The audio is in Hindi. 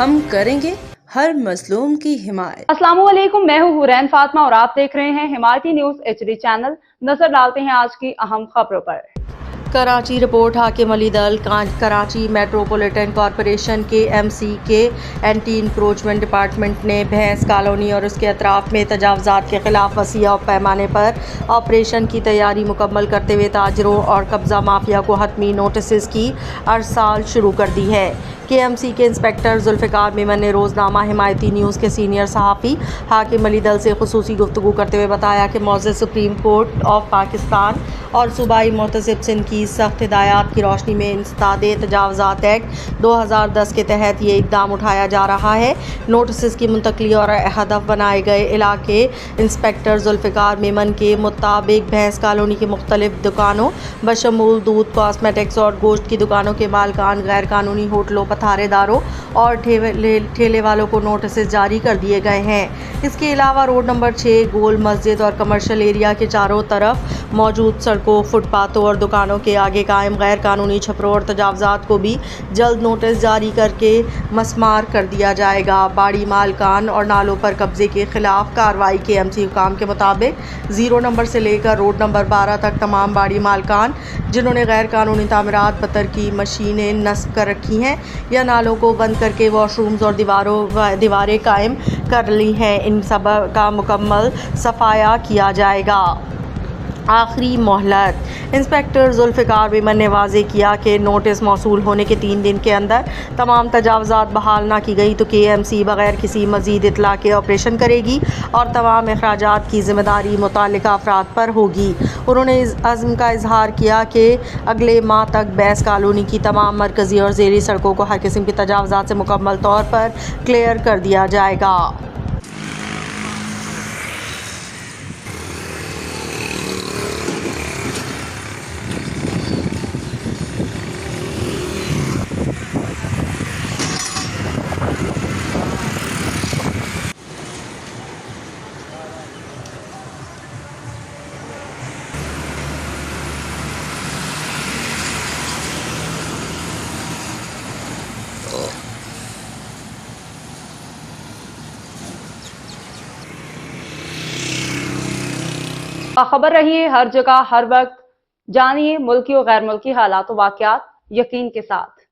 हम करेंगे हर मजलूम की हिमायत। अस्सलामुअलैकुम, मैं हूँ हुरैन फातिमा और आप देख रहे हैं हिमायती न्यूज एचडी चैनल। नजर डालते हैं आज की अहम खबरों पर। कराची रिपोर्ट। हाकिम अली दल कराची मेट्रोपॉलिटन कॉरपोरेशन के एमसी के एंटी इंक्रोचमेंट डिपार्टमेंट ने भैंस कॉलोनी और उसके अतराफ में तजावज़ात के खिलाफ वसीआ पैमाने पर ऑपरेशन की तैयारी मुकम्मल करते हुए ताजरों और कब्ज़ा माफिया को हतमी नोटिस की अरसाल शुरू कर दी है। KMC के इंस्पेक्टर जुल्फ़िकार मेमन ने रोज़नामा हिमायती न्यूज़ के सीनियर सहाफ़ी हाकिम अली दल से खुसूसी गुफ्तगू करते हुए बताया कि मौजूद सुप्रीम कोर्ट ऑफ पाकिस्तान और सूबाई मुतसिब सिंध की सख्त हिदायत की रोशनी में इंसदाद तजावज़ात एक्ट 2010 के तहत ये इक़दाम उठाया जा रहा है। नोटिस की मुंतकली और हदफ बनाए गए इलाके इंस्पेक्टर जुल्फ़िकार मेमन के मुताबिक भैंस कॉलोनी की मुख्तलिफ दुकानों बशमूल दूध, कॉस्मेटिक्स और गोश्त की दुकानों के मालकान, गैर कानूनी होटलों, पथारेदारों और ठेले वालों को नोटिस जारी कर दिए गए हैं। इसके अलावा रोड नंबर 6 गोल मस्जिद और कमर्शियल एरिया के चारों तरफ मौजूद सड़कों, फुटपाथों और दुकानों के आगे कायम गैर कानूनी छपरों और तजावज़ात को भी जल्द नोटिस जारी करके मसमार कर दिया जाएगा। बाड़ी मालकान और नालों पर कब्जे के खिलाफ कार्रवाई। KMC हुकाम के मुताबिक 0 नंबर से लेकर रोड नंबर 12 तक तमाम बाड़ी मालकान जिन्होंने गैर कानूनी तामीरात बतरकी मशीनें नस्ब कर रखी हैं या नालों को बंद करके वॉशरूम्स और दीवारें कायम कर ली हैं, इन सब का मुकम्मल सफाया किया जाएगा। आखिरी मोहलत। इंस्पेक्टर जुल्फ़िकार मेमन ने वाज़ेह किया कि नोटिस मौसूल होने के 3 दिन के अंदर तमाम तजावज़ात बहाल ना की गई तो KMC बग़ैर किसी मज़ीद इत्तला के ऑपरेशन करेगी और तमाम अखराजात की ज़िम्मेदारी मुताल्लिका अफराद पर होगी। उन्होंने इस अज़्म का इजहार किया कि अगले माह तक भैंस कॉलोनी की तमाम मरकज़ी और ज़ेरी सड़कों को हर किस्म की तजावज़ात से मुकम्मल तौर पर क्लियर कर दिया जाएगा। खबर रहिए हर जगह हर वक्त, जानिए मुल्की और गैर मुल्की हालात व वाक़यात यकीन के साथ।